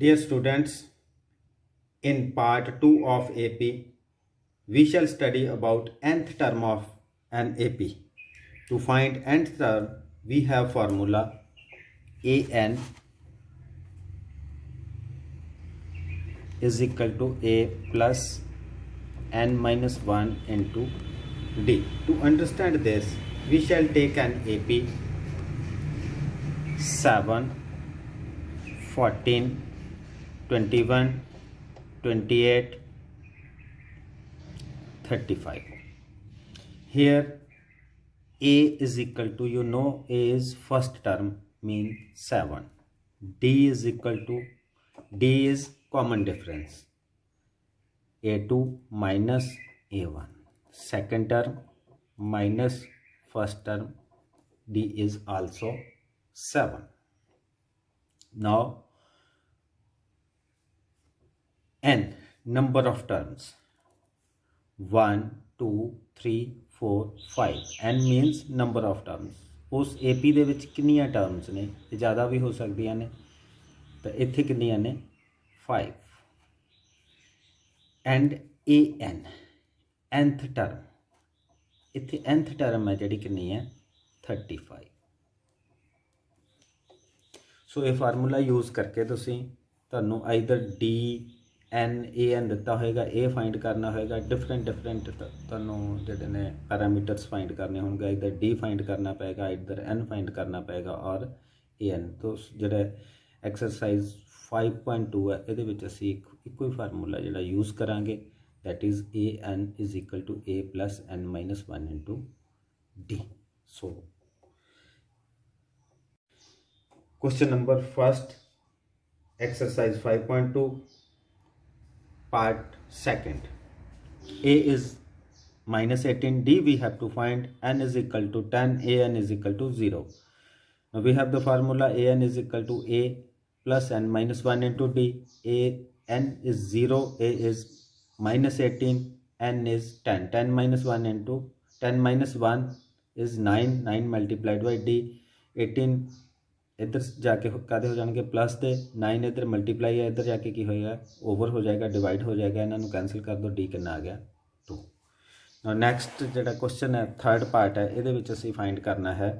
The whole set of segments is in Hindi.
Dear students, in part 2 of AP, we shall study about nth term of an AP. To find nth term, we have formula an is equal to a plus n minus 1 into d. To understand this, we shall take an AP 7, 14, 21, 28, 35. Here a is equal to, a is first term, mean 7. D is equal to, D is common difference, a2 minus a1. Second term minus first term, D is also 7. Now n, number of terms, 1 2 3 4 5. n means number of terms. उस AP ਦੇ ਵਿੱਚ ਕਿੰਨੀਆਂ ਟਰਮਸ ਨੇ, ਜ਼ਿਆਦਾ ਵੀ ਹੋ ਸਕਦੀਆਂ ਨੇ, ਤਾਂ ਇੱਥੇ ਕਿੰਨੀਆਂ ਨੇ 5. ਐਂਡ an nth ਟਰਮ, ਇੱਥੇ nth ਟਰਮ ਹੈ ਜਿਹੜੀ ਕਿੰਨੀ ਹੈ 35. ਸੋ ਇਹ ਫਾਰਮੂਲਾ ਯੂਜ਼ ਕਰਕੇ ਤੁਸੀਂ ਤੁਹਾਨੂੰ ਆਈਦਰ ਡੀ an ਦਿੱਤਾ ਹੋਏਗਾ, ਇਹ ਫਾइंड ਕਰਨਾ ਹੋਏਗਾ, डिफरेंट ਤੁਹਾਨੂੰ ਜਿਹੜੇ ਨੇ ਪੈਰਾਮੀਟਰਸ ਫਾइंड ਕਰਨੇ ਹੋਣਗੇ, ਇਧਰ डी ਫਾइंड ਕਰਨਾ ਪਏਗਾ, ਇਧਰ n ਫਾइंड ਕਰਨਾ ਪਏਗਾ ਔਰ an। तो ਜਿਹੜਾ ਐਕਸਰਸਾਈਜ਼ 5.2 ਹੈ ਇਹਦੇ ਵਿੱਚ ਅਸੀਂ ਇੱਕੋ ਹੀ ਫਾਰਮੂਲਾ ਜਿਹੜਾ ਯੂਜ਼ ਕਰਾਂਗੇ, that is an is equal to a plus n minus 1 into d। so question number first, exercise 5.2 part second. A is minus 18, D we have to find, n is equal to 10, an is equal to 0. Now we have the formula an is equal to a plus n minus 1 into d. N is 0, a is minus 18, n is 10. 10 minus 1 into 10 minus 1 is 9, 9 multiplied by d। 18 इधर जाके कादे हो जाएंगे प्लस दे, 9 इधर मल्टीप्लाई है, इधर जाके की होएगा ओवर हो जाएगा, डिवाइड हो जाएगा, इन्होंने कैंसिल कर दो, डी कितना आ गया 2। नैक्सट जो क्वेश्चन है थर्ड पार्ट है, ये असी फाइंड करना है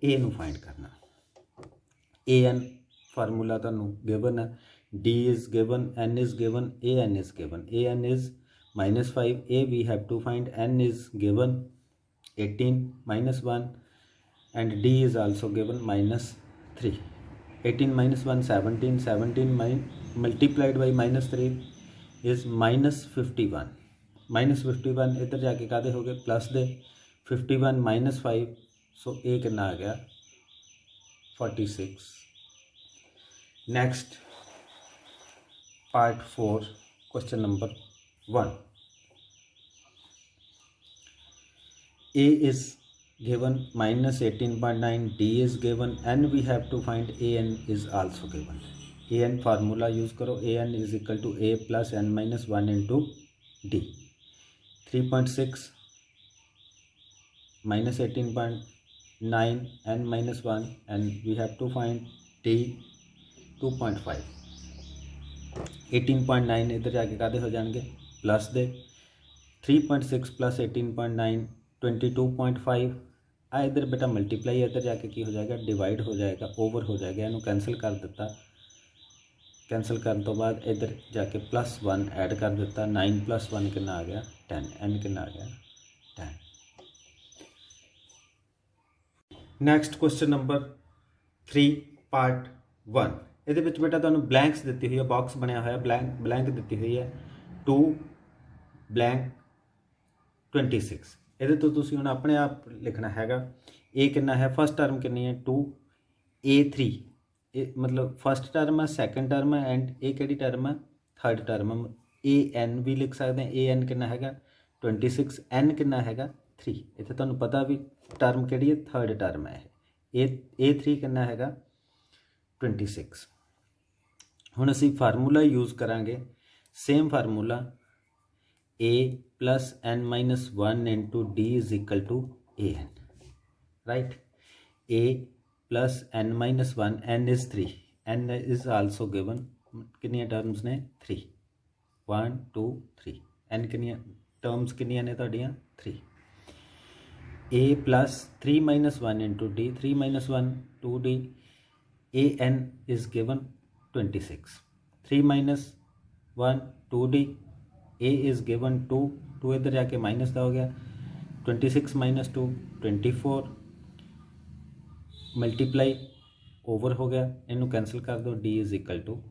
ए नू फाइंड करना। ए एन फार्मूला तुहानू गिवन है, d is given, n is given, a n is given. A n is -5, a we have to find, n is given 18 minus 1 and d is also given -3। 18 minus 1 17, 17 multiplied by -3 is -51। -51 इधर जाके कादे हो गए प्लस दे, 51 minus 5, सो ए कितना आ गया 46। Next part 4 question number 1। A is given -18.9, D is given, and we have to find an is also given। an formula use करो, an is equal to a plus n minus 1 into d। 3.6 -18.9 n minus 1 and we have to find d 2.5। 18.9 इधर जाके कादे हो जाएंगे प्लस दे, 3.6 plus 18.9 22.5। आ इधर बेटा मल्टीप्लाई, इधर जाके की हो जाएगा डिवाइड हो जाएगा, ओवर हो जाएगा, इनू कैंसिल कर दिता। कैंसिल करने तो बाद इधर जाके +1 ऐड कर दिता, 9 + 1 कितना आ गया 10, n कितना आ गया 10। Next question number 3 part 1। ये बेटा तुहानू ब्लैंक्स दी हुई है, बॉक्स बनया हुआ ब्लैंक दी हुई है 2 blank 26। ये तो तुसी हुण अपने आप लिखना हैगा। ए कितना है, फर्स्ट टर्म कितनी है 2, A3 मतलब फर्स्ट टर्म है, सैकेंड टर्म है एंड ए किहड़ी टर्म है थर्ड टर्म है। AN भी लिख सकते हैं, AN कितना हैगा 26, N कितना हैगा 3। इत्थे तुहानूं पता भी टर्म किहड़ी है थर्ड टर्म है। A3 कितना हैगा 26। हुण असीं फार्मूला यूज़ करांगे, same formula a plus n minus 1 into d is equal to an, right? A plus n minus 1, n is 3, n is also given कितनियां टर्म्स ने 3 1 2 3 एन कितनियां टर्म्स कितनियां ने तुहाडियां 3 a plus 3 minus 1 into d 3 minus 1 2d a n is given 26 3 minus 1 2d a is given 2 2 इधर जाके माइनस का हो गया 26 minus 2 24 मल्टीप्लाई ओवर हो गया इनू कैंसल कर दो d is equal to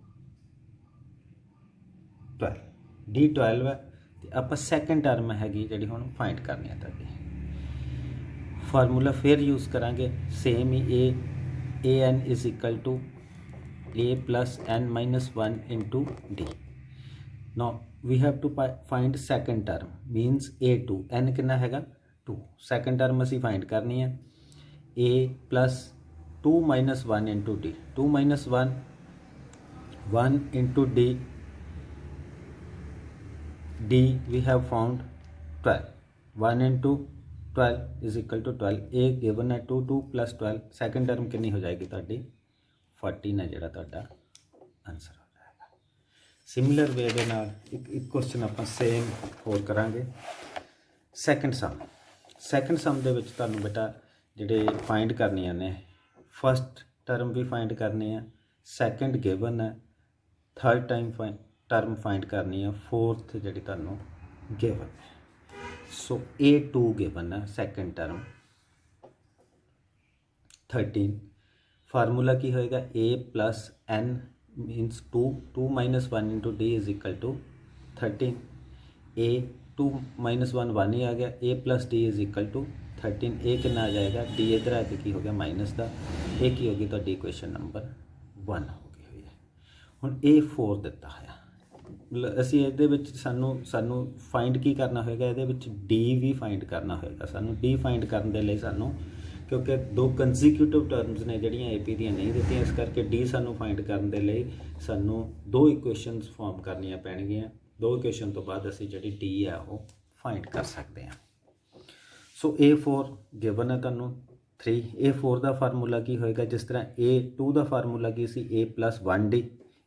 12 d 12 है तो आप सैकेंड टर्म हैगी जी हम फाइंड करनी है ताकि फार्मूला फिर यूज़ करांगे सेम ही a n is equal to a plus n minus 1 into d no we have to find second term means a2 n कितना हैगा 2 सैकेंड टर्म असी फाइंड करनी है a plus 2 minus 1 into d 2 minus 1 into d we have found 12 1 into 12 is equal to 12 a given है 2 2 प्लस 12 सैकेंड टर्म कितनी हो जाएगी तुहाडी 14 है जिहड़ा तुहाडा आंसर हो जाएगा सिमिलर वे दे नाल एक क्वेश्चन आपां सेम होर करांगे सैकेंड सम दे विच तुहानूं बेटा जिहड़े फाइंड करनियां ने फस्ट टर्म भी फाइंड करनी है सैकेंड गिवन है थर्ड टर्म फाइंड करनी है फोर्थ जिहड़ी तुहानूं गिवन है सो a2 गिवन है सैकेंड टर्म 13 फार्मूला की होएगा a plus n means 2 minus 1 into d is equal to 13 a 2 minus 1 1 ही आ गया a plus d is equal to 13 a कितना आ जाएगा d इधर आके की हो गया माइनस का a की होगी तो डी इक्वेशन नंबर 1 हो गई हुई है हुण a4 दिता है ਅਸੀਂ ਇਹਦੇ ਵਿੱਚ ਸਾਨੂੰ ਫਾਈਂਡ ਕੀ ਕਰਨਾ ਹੋਏਗਾ ਇਹਦੇ ਵਿੱਚ ਡੀ ਵੀ ਫਾਈਂਡ ਕਰਨਾ ਹੋਏਗਾ ਸਾਨੂੰ ਡੀ ਫਾਈਂਡ ਕਰਨ ਦੇ ਲਈ ਸਾਨੂੰ ਕਿਉਂਕਿ ਦੋ ਕੰਸੈਕਿਊਟਿਵ ਟਰਮਸ ਨੇ ਜਿਹੜੀਆਂ ਏਪੀ ਦੀਆਂ ਨਹੀਂ ਦਿੱਤੀਆਂ ਇਸ ਕਰਕੇ ਡੀ ਸਾਨੂੰ ਫਾਈਂਡ ਕਰਨ ਦੇ ਲਈ ਸਾਨੂੰ ਦੋ ਇਕੁਏਸ਼ਨਸ ਫਾਰਮ ਕਰਨੀਆਂ ਪੈਣਗੀਆਂ ਦੋ ਇਕੁਏਸ਼ਨ ਤੋਂ ਬਾਅਦ ਅਸੀਂ ਜਿਹੜੀ ਡੀ ਆ ਉਹ ਫਾਈਂਡ ਕਰ ਸਕਦੇ ਹਾਂ ਸੋ A4 ਗਿਵਨ ਹੈ ਤੁਹਾਨੂੰ 3 A4 ਦਾ ਫਾਰਮੂਲਾ ਕੀ ਹੋਏਗਾ ਜਿਸ ਤਰ੍ਹਾਂ A2 ਦਾ ਫਾਰਮੂਲਾ ਕੀ ਸੀ A plus 1D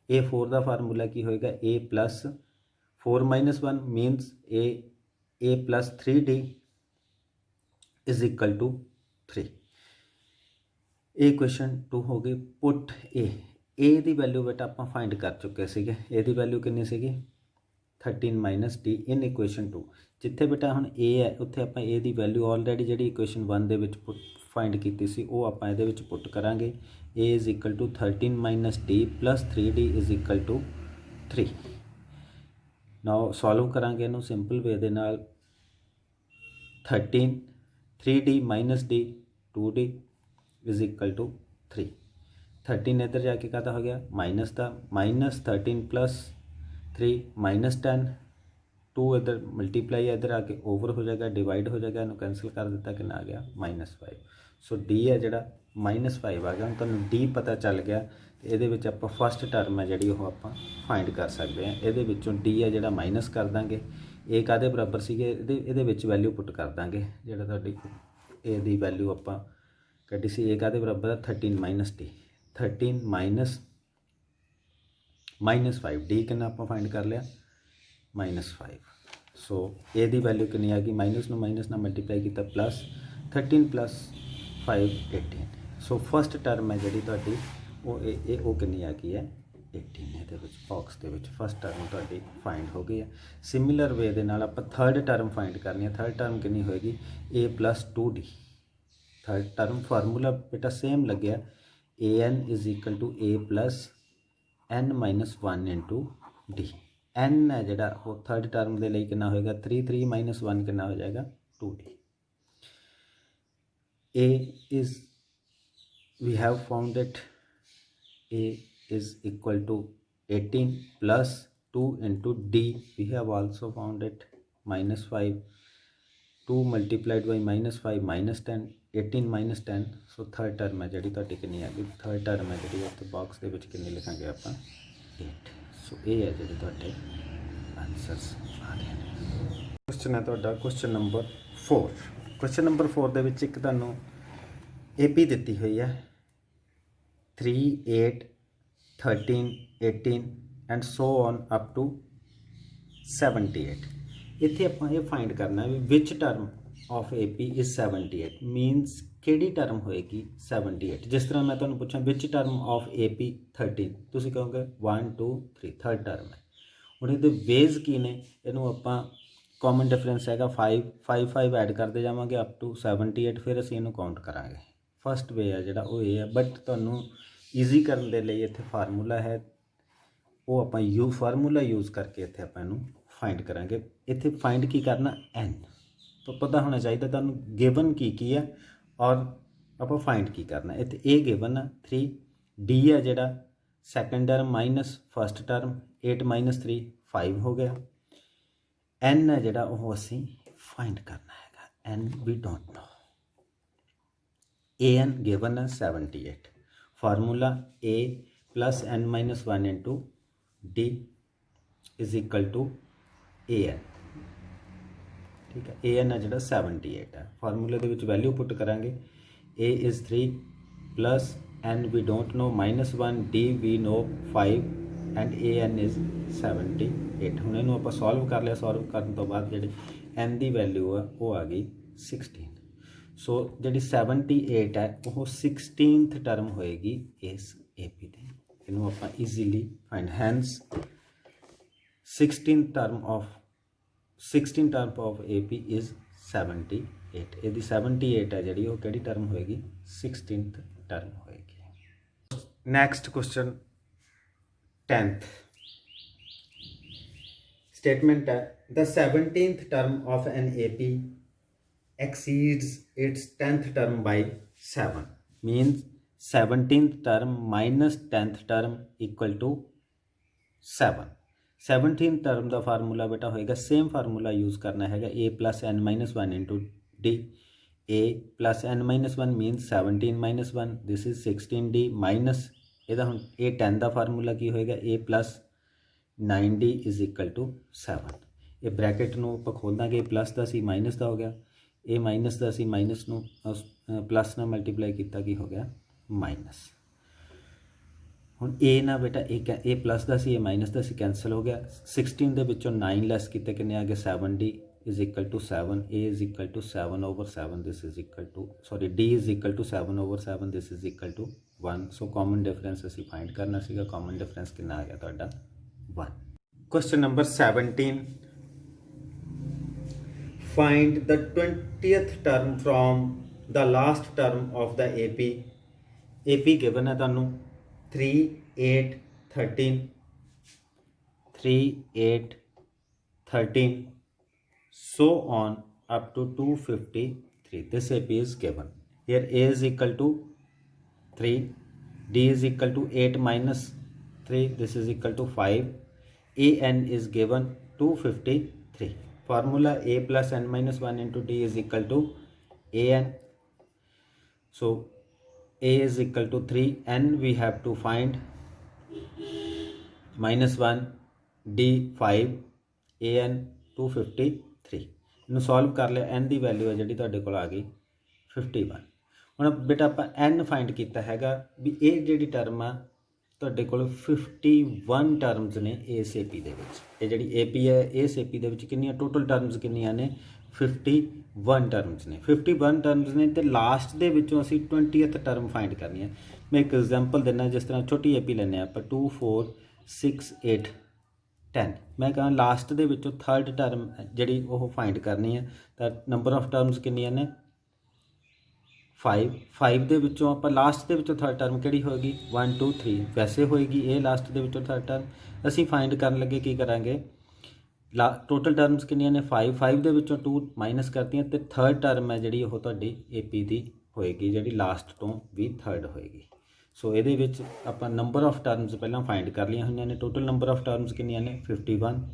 A4 ਦਾ ਫਾਰਮੂਲਾ ਕੀ ਹੋਏਗਾ A plus 4 minus 1 means A plus 3D is equal to 3 ਇਹ ਕੁਐਸਚਨ 2 ਹੋ ਗਈ ਪੁੱਟ A ਦੀ ਵੈਲਿਊ ਬੇਟਾ ਆਪਾਂ ਫਾਈਂਡ ਕਰ ਚੁੱਕੇ ਸੀਗੇ A ਦੀ ਵੈਲਿਊ ਕਿੰਨੀ ਸੀਗੀ 13 minus D in equation 2 ਜਿੱਥੇ ਬੇਟਾ ਹੁਣ A ਹੈ ਉੱਥੇ ਆਪਾਂ A ਦੀ ਵੈਲਿਊ ਆਲਰੇਡੀ ਜਿਹੜੀ ਇਕੁਏਸ਼ਨ 1 ਦੇ ਵਿੱਚ फाइंड की सी वो आप ये पुट करा a is equal to 13 minus d plus 3d is equal to 3 now solve करा इनू सिंपल वे दे नाल 13 3d minus d 2d is equal to 3 13 इधर जाके कहता हो गया माइनस का माइनस 13 प्लस 3 माइनस 10 2 इधर मल्टीप्लाई इधर आके ओवर हो जाएगा डिवाइड हो जाएगा इन्हू कैंसल कर दिता कि आ गया -5 सो डी है जोड़ा -5 आ गया हम तुहानूं डी पता चल गया ये आप फस्ट टर्म है जी आप फाइंड कर सकते हैं ये डी है जोड़ा माइनस कर देंगे ए कादे बराबर से ये वैल्यू पुट कर देंगे जोड़ा ए दी वैल्यू आप कड्डी सी ए कादे बराबर है 13 माइनस डी 13 माइनस 5 डी कितना आप फाइंड कर लिया -5 सो ए दी वैल्यू कितनी आ गई माइनस ना मल्टीप्लाई किया plus 13 plus 5 18 so first term है जी वो कितनी आ गई है 18 ये बॉक्स के फस्ट टर्म तुहाडी फाइंड हो गई है सिमिलर वे दे नाल आपां थर्ड टर्म फाइंड करनी है थर्ड टर्म कितनी होएगी a plus 2d third term formula बेटा सेम लग्या an is equal to a plus n minus 1 into d n है जोड़ा वो थर्ड टर्म के लिए कितना होएगा 3 माइनस 1 कितना हो जाएगा 2d a is we have found it a is equal to 18 plus 2 into d we have also found it -5 2 multiplied by -5 -10 18 minus 10 so third term है जी तुहाडी कितनी आ गई थर्ड टर्म है जी उत्ते बॉक्स के कितनी लिखांगे आप 8 सो ये है जी तुहाडे आंसर्स आ रहे हैं क्वेश्चन है तुहाडा क्वेश्चन नंबर 4 क्वेश्चन नंबर 4 दे विच एक तुहानूं AP दिती हुई है 3 8 13 18 and so on up to 78। इत्थे आपां ये फाइंड करना है which term of A P is 78 means किहड़ी टर्म होएगी 78। जिस तरह मैं तुहानूं पुछां which term of A P 13 तुसीं कहोगे 1 2 3 थर्ड टर्म है। हुण इहदे वेज की ने इहनूं आपां कॉमन डिफरेंस हैगा 5 5 ऐड करते जावांगे अप टू 78 फिर असीं इहनूं काउंट करांगे। फस्ट वे है जिहड़ा वो ये है बट तुहानूं ईजी करन दे लई इत्थे फार्मूला है वो आपां फार्मूला यूज़ करके इत्थे आपां इहनूं फाइंड करांगे। इत्थे फाइंड की करना एन तो पता होना चाहिए तुहानूं गिवन की है और आपां फाइंड की करना। इत्थे ए गिवन है 3 डी है जिहड़ा second term minus first term 8 minus 3 5 हो गया। एन है जिहड़ा वो असीं फाइंड करना हैगा n we don't know. A n given है 78 formula a plus n minus 1 into d is equal to a n. ठीक है ए एन है जिहड़ा 78 है फार्मूले दे विच वैल्यू पुट करांगे a is 3 plus n we don't know minus 1 d we know 5 and a n is 78। हुण इहनूं आपां सॉल्व कर लिया सॉल्व करन तो बाद जिहड़ी एन दी वैल्यू है वो आ गई 16। सो जिहड़ी 78 है वो 16th टर्म होएगी इस ए पी दी। इहनूं आपां ईजीली फाइंड हैंस 16th term of A P is 78। यदि 78 है जी वो किहड़ी टर्म होएगी 16th टर्म होएगी। नैक्सट क्वेश्चन 10th स्टेटमेंट है the 17th term of an A P exceeds its 10th term by 7 means 17th term minus 10th term equal to 7। 17th term का फार्मूला बेटा होएगा सेम फार्मूला यूज़ करना है a plus n minus 1 into d. a plus n minus 1 मीनस 17 minus 1 this is 16d minus ਇਹਦਾ ਹੁਣ a 10 ਦਾ फार्मूला की होएगा a plus 9d is equal to 7। ये ब्रैकेट ਨੂੰ ਆਪਾਂ ਖੋਲ ਦਾਂਗੇ प्लस ਦਾ ਸੀ माइनस ਦਾ हो गया ए माइनस का असी माइनस ਨੂੰ प्लस ਨਾਲ मल्टीप्लाई किया की हो गया माइनस। ਹੁਣ ए ना बेटा ए प्लस का सी ए माइनस का सी कैंसल हो गया 16 ਦੇ ਵਿੱਚੋਂ 9 ਲੈਸ किते किन्ने आ गए 7d is equal to 7 a is equal to 7 over 7 this is equal to sorry d is equal to 7 over 7 this is equal to 1। So common difference असी फाइंड करना सीगा कॉमन डिफरेंस कितना आ गया तुहाडा 1। Question number 17 find the 20th term from the last term of the AP। AP given है तुहानू 3 8 13 3 8 13 so on up to 253। this AP is given here A is equal to 3 D is equal to 8 minus 3 this is equal to 5 AN is given 253। Formula a plus n minus 1 into d is equal to a n. सो a is equal to 3 n we have to find minus 1 d 5 a n 253। इन्हूं सॉल्व कर लिया n की वैल्यू है जी तुहाडे कोल आ गई 51। हुण बेटा आपां n फाइंड किया हैगा भी ये जिहड़ी टर्म आ ਤੁਹਾਡੇ ਕੋਲ 51 टर्म्स ने इस ए पी ये जी ए पी है इस ए पी कितनियां टोटल टर्म्स कितनियां ने 51 टर्म्स ने 51 टर्म्स ने तो लास्ट दे विचों असीं 20th टर्म फाइंड करनी है। मैं एक एग्जांपल देना जिस तरह छोटी ए पी लैने आप 2 4 6 8 10 मैं कहां लास्ट दे विचों थर्ड टर्म जिहड़ी वो फाइंड करनी है तो नंबर ऑफ टर्म्स कितनियां ने 5 ਦੇ ਵਿੱਚੋਂ ਆਪਾਂ ਲਾਸਟ ਦੇ ਵਿੱਚੋਂ ਥਰਡ ਟਰਮ ਕਿਹੜੀ ਹੋਏਗੀ 1 2 3 ਵੈਸੇ ਹੋਏਗੀ ਇਹ ਲਾਸਟ ਦੇ ਵਿੱਚੋਂ ਥਰਡ ਟਰਮ ਅਸੀਂ ਫਾਈਂਡ ਕਰਨ ਲੱਗੇ ਕੀ ਕਰਾਂਗੇ ਟੋਟਲ ਟਰਮਸ ਕਿੰਨੀਆਂ ਨੇ 5 ਦੇ ਵਿੱਚੋਂ 2 ਮਾਈਨਸ ਕਰਤੀਆਂ ਤੇ ਥਰਡ ਟਰਮ ਹੈ ਜਿਹੜੀ ਉਹ ਤੁਹਾਡੀ ਏਪੀ ਦੀ ਹੋਏਗੀ ਜਿਹੜੀ ਲਾਸਟ ਤੋਂ ਵੀ ਥਰਡ ਹੋਏਗੀ। ਸੋ ਇਹਦੇ ਵਿੱਚ ਆਪਾਂ ਨੰਬਰ ਆਫ ਟਰਮਸ ਪਹਿਲਾਂ ਫਾਈਂਡ ਕਰ ਲਈਆਂ ਹੋਈਆਂ ਨੇ ਟੋਟਲ ਨੰਬਰ ਆਫ ਟਰਮਸ ਕਿੰਨੀਆਂ ਨੇ 51।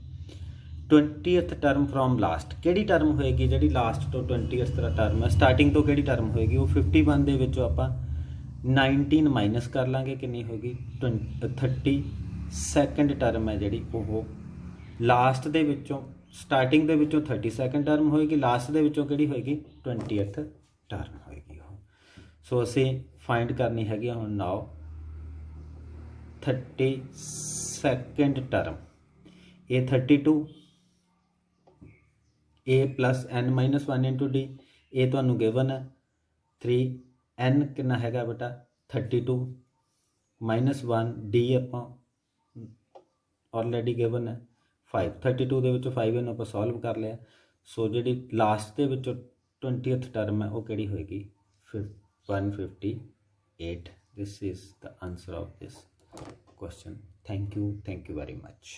20th टर्म फ्रॉम लास्ट ਕਿਹੜੀ टर्म होएगी जी लास्ट तो 20th टर्म है स्टार्टिंग तो ਕਿਹੜੀ टर्म होएगी वो 51 ਦੇ ਵਿੱਚੋਂ ਆਪਾਂ 19 माइनस कर लांगे कितनी होगी 30। सैकेंड टर्म है जी वो लास्ट ਦੇ ਵਿੱਚੋਂ स्टार्टिंग ਦੇ ਵਿੱਚੋਂ 32nd टर्म होएगी लास्ट ਦੇ ਵਿੱਚੋਂ ਕਿਹੜੀ होएगी 20th टर्म होएगी। सो ਅਸੀਂ फाइंड करनी हैगी ਹੁਣ now 37 second term a 32 a plus n minus 1 into d a तुहानू गिवन है 3 एन कितना हैगा बेटा 32 माइनस 1 डी आपां ऑलरेडी गिवन है 5 32 ਦੇ ਵਿੱਚੋਂ 5 ਨੂੰ ਆਪਾਂ ਸੋਲਵ ਕਰ ਲਿਆ ਸੋ ਜਿਹੜੀ ਲਾਸਟ ਦੇ ਵਿੱਚੋਂ 20th ਟਰਮ ਹੈ ਉਹ ਕਿਹੜੀ ਹੋਏਗੀ 158 this is the answer of this question thank you very much